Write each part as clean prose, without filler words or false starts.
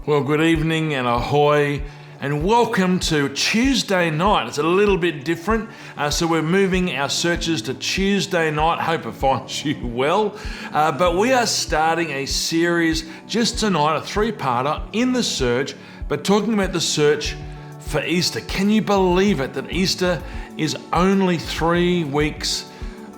Well, good evening and ahoy, and welcome to Tuesday night. It's a little bit different, so we're moving our searches to Tuesday night. Hope it finds you well. But we are starting a series just tonight, a three-parter in the search, but talking about the search for Easter. Can you believe it that Easter is only 3 weeks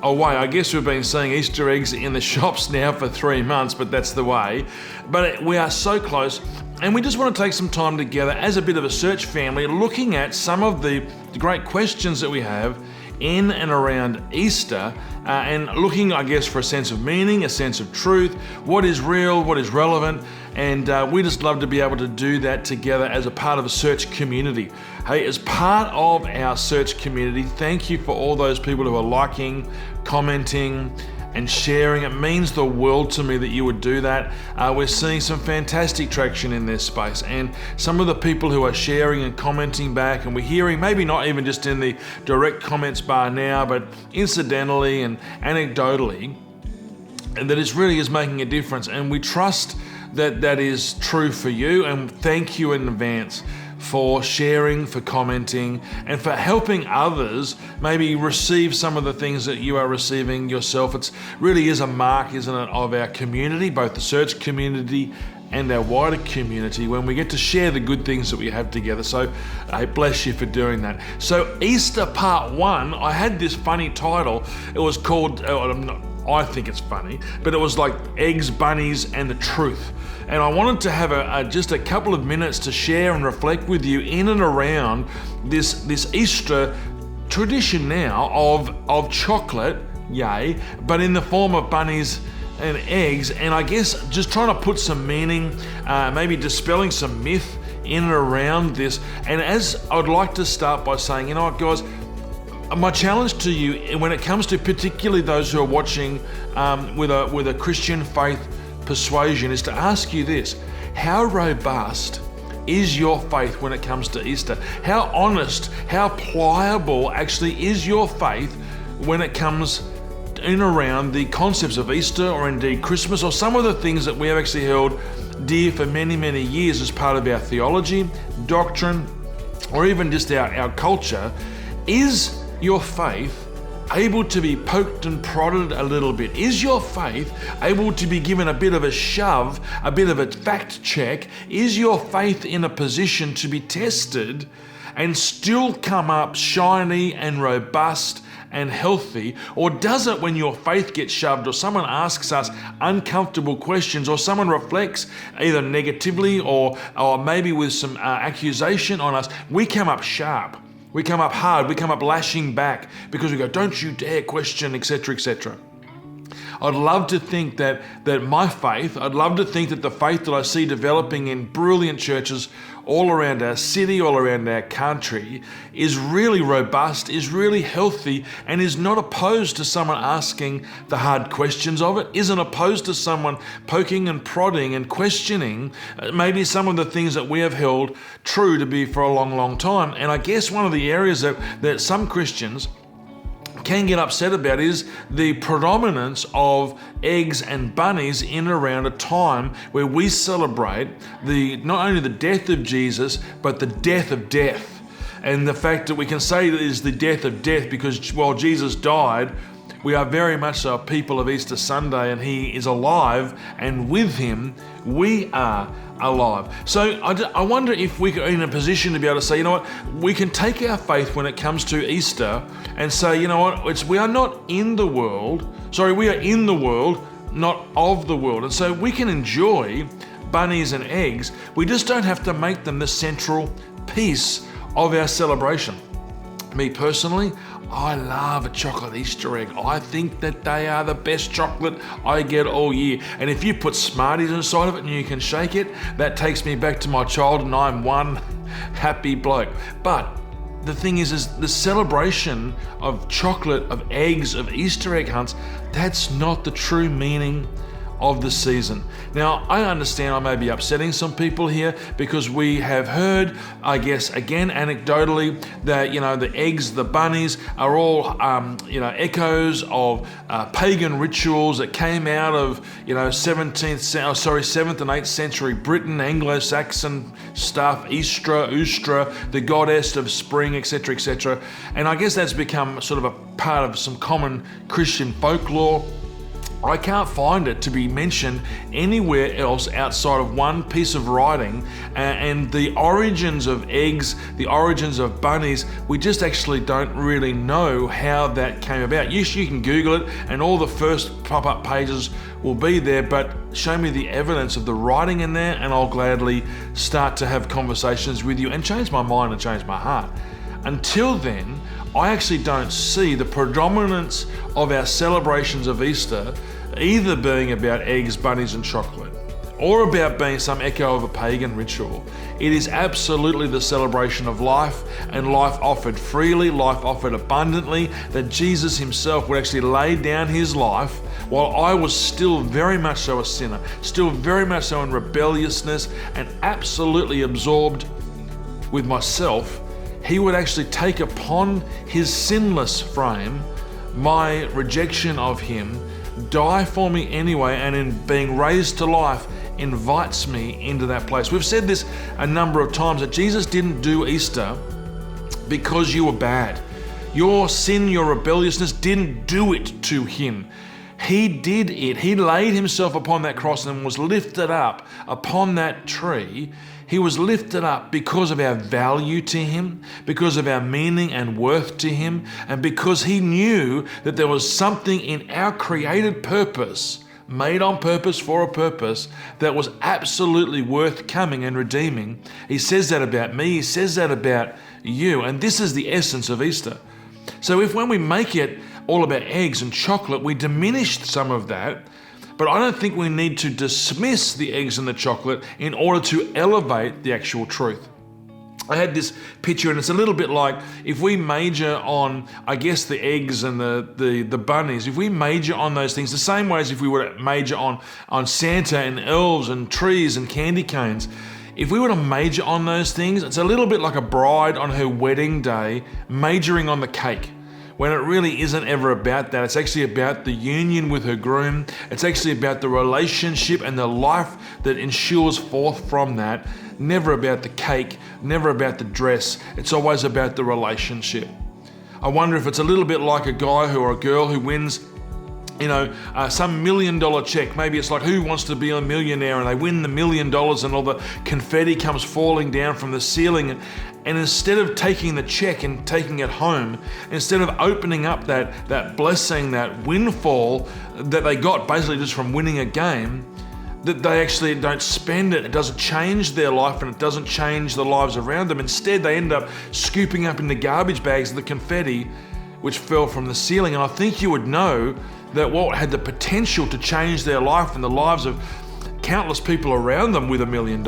away? I guess we've been seeing Easter eggs in the shops now for 3 months, but that's the way. But we are so close, and we just want to take some time together as a bit of a search family, looking at some of the great questions that we have in and around Easter, and looking, I guess, for a sense of meaning, a sense of truth, what is real, what is relevant, and we just love to be able to do that together as a part of a search community. Hey, as part of our search community, thank you for all those people who are liking, commenting, and sharing. It means the world to me that you would do that. We're seeing some fantastic traction in this space, and some of the people who are sharing and commenting back, and we're hearing, maybe not even just in the direct comments bar now, but incidentally and anecdotally, that it really is making a difference, and we trust that that is true for you, and thank you in advance for sharing, for commenting, and for helping others maybe receive some of the things that you are receiving yourself. It really is a mark, isn't it, of our community, both the search community and our wider community, when we get to share the good things that we have together. So I bless you for doing that. So Easter Part 1, I had this funny title. It was called, I think it's funny, but it was like Eggs, Bunnies, and the Truth. And I wanted to have just a couple of minutes to share and reflect with you in and around this Easter tradition now of chocolate, yay, but in the form of bunnies and eggs. And I guess just trying to put some meaning, maybe dispelling some myth in and around this. And as I'd like to start by saying, you know what, guys, my challenge to you when it comes to particularly those who are watching with a Christian faith persuasion is to ask you this: how robust is your faith when it comes to Easter? How honest, how pliable actually is your faith when it comes in around the concepts of Easter, or indeed Christmas, or some of the things that we have actually held dear for many, many years as part of our theology, doctrine, or even just our culture? Is your faith able to be poked and prodded a little bit? Is your faith able to be given a bit of a shove, a bit of a fact check? Is your faith in a position to be tested and still come up shiny and robust and healthy? Or does it, when your faith gets shoved, or someone asks us uncomfortable questions, or someone reflects either negatively or maybe with some accusation on us, we come up sharp? We come up hard, we come up lashing back because we go, don't you dare question, etc., etc. I'd love to think that my faith, I'd love to think that the faith that I see developing in brilliant churches all around our city, all around our country, is really robust, is really healthy, and is not opposed to someone asking the hard questions of it, isn't opposed to someone poking and prodding and questioning maybe some of the things that we have held true to be for a long, long time. And I guess one of the areas that some Christians can get upset about is the predominance of eggs and bunnies in and around a time where we celebrate not only the death of Jesus, but the death of death. And the fact that we can say that it is the death of death because while Jesus died, we are very much so a people of Easter Sunday, and he is alive, and with him we are alive. So I wonder if we are in a position to be able to say, you know what, we can take our faith when it comes to Easter and say, you know what, we are not in the world, we are in the world, not of the world. And so we can enjoy bunnies and eggs, we just don't have to make them the central piece of our celebration. Me personally, I love a chocolate Easter egg. I think that they are the best chocolate I get all year. And if you put Smarties inside of it and you can shake it, that takes me back to my childhood, and I'm one happy bloke. But the thing is the celebration of chocolate, of eggs, of Easter egg hunts, that's not the true meaning of the season. Now, I understand I may be upsetting some people here because we have heard, I guess, again, anecdotally, that, the eggs, the bunnies are all, echoes of pagan rituals that came out of, 7th and 8th century Britain, Anglo-Saxon stuff, Ustra, the goddess of spring, etc., etc. And I guess that's become sort of a part of some common Christian folklore. I can't find it to be mentioned anywhere else outside of one piece of writing, and the origins of eggs, the origins of bunnies, we just actually don't really know how that came about. Yes, you can Google it and all the first pop-up pages will be there, but show me the evidence of the writing in there and I'll gladly start to have conversations with you and change my mind and change my heart. Until then, I actually don't see the predominance of our celebrations of Easter either being about eggs, bunnies, and chocolate, or about being some echo of a pagan ritual. It is absolutely the celebration of life, and life offered freely, life offered abundantly, that Jesus himself would actually lay down his life while I was still very much so a sinner, still very much so in rebelliousness and absolutely absorbed with myself. He would actually take upon his sinless frame my rejection of him, die for me anyway, and in being raised to life, invites me into that place. We've said this a number of times, that Jesus didn't do Easter because you were bad. Your sin, your rebelliousness didn't do it to him. He did it. He laid himself upon that cross and was lifted up upon that tree. He was lifted up because of our value to him, because of our meaning and worth to him, and because he knew that there was something in our created purpose, made on purpose for a purpose, that was absolutely worth coming and redeeming. He says that about me. He says that about you. And this is the essence of Easter. So if when we make it all about eggs and chocolate, we diminish some of that, but I don't think we need to dismiss the eggs and the chocolate in order to elevate the actual truth. I had this picture, and it's a little bit like if we major on, I guess, the eggs and the bunnies, if we major on those things the same way as if we were to major on Santa and elves and trees and candy canes, if we were to major on those things, it's a little bit like a bride on her wedding day majoring on the cake, when it really isn't ever about that. It's actually about the union with her groom. It's actually about the relationship and the life that ensures forth from that. Never about the cake, never about the dress. It's always about the relationship. I wonder if it's a little bit like a guy or a girl who wins some $1 million check. Maybe it's like Who Wants to Be a Millionaire, and they win the $1 million and all the confetti comes falling down from the ceiling. And instead of taking the check and taking it home, instead of opening up that blessing, that windfall that they got basically just from winning a game, that they actually don't spend it. It doesn't change their life and it doesn't change the lives around them. Instead, they end up scooping up in the garbage bags the confetti which fell from the ceiling. And I think you would know that what had the potential to change their life and the lives of countless people around them with $1 million,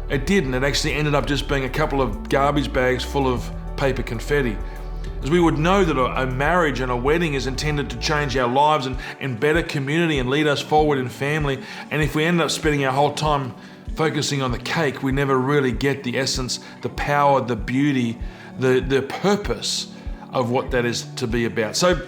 it didn't. It actually ended up just being a couple of garbage bags full of paper confetti. As we would know that a marriage and a wedding is intended to change our lives and better community and lead us forward in family. And if we end up spending our whole time focusing on the cake, we never really get the essence, the power, the beauty, the purpose of what that is to be about. So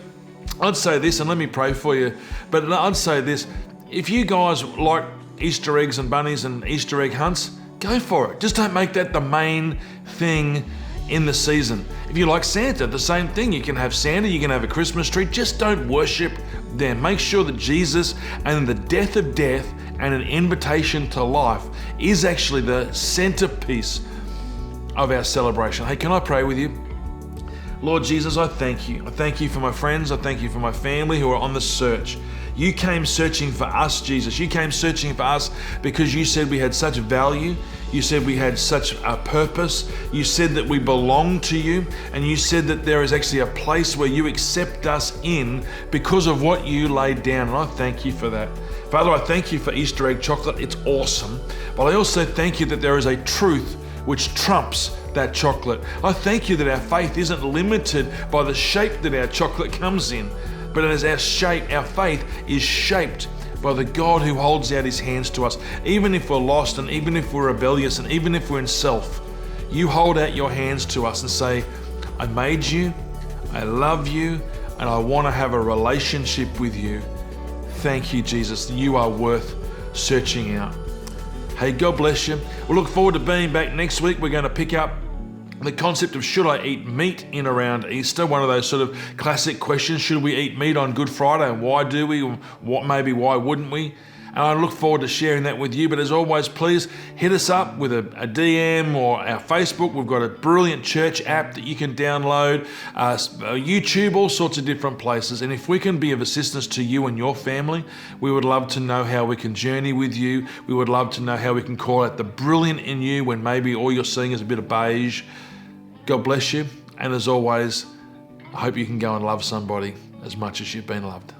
I'd say this, and let me pray for you, but I'd say this: if you guys like Easter eggs and bunnies and Easter egg hunts, go for it. Just don't make that the main thing in the season. If you like Santa, the same thing. You can have Santa, you can have a Christmas tree, just don't worship them. Make sure that Jesus and the death of death and an invitation to life is actually the centerpiece of our celebration. Hey, can I pray with you? Lord Jesus, I thank you. I thank you for my friends. I thank you for my family who are on the search. You came searching for us, Jesus. You came searching for us because you said we had such value. You said we had such a purpose. You said that we belong to you. And you said that there is actually a place where you accept us in because of what you laid down. And I thank you for that. Father, I thank you for Easter egg chocolate. It's awesome. But I also thank you that there is a truth which trumps that chocolate. I thank you that our faith isn't limited by the shape that our chocolate comes in, but as our faith is shaped by the God who holds out his hands to us. Even if we're lost, and even if we're rebellious, and even if we're in self, you hold out your hands to us and say, I made you, I love you, and I want to have a relationship with you. Thank you, Jesus. You are worth searching out. Hey, God bless you. We'll look forward to being back next week. We're going to pick up the concept of should I eat meat in around Easter, one of those sort of classic questions. Should we eat meat on Good Friday, and why do we? Why wouldn't we? And I look forward to sharing that with you. But as always, please hit us up with a DM or our Facebook. We've got a brilliant church app that you can download, YouTube, all sorts of different places. And if we can be of assistance to you and your family, we would love to know how we can journey with you. We would love to know how we can call out the brilliant in you when maybe all you're seeing is a bit of beige. God bless you. And as always, I hope you can go and love somebody as much as you've been loved.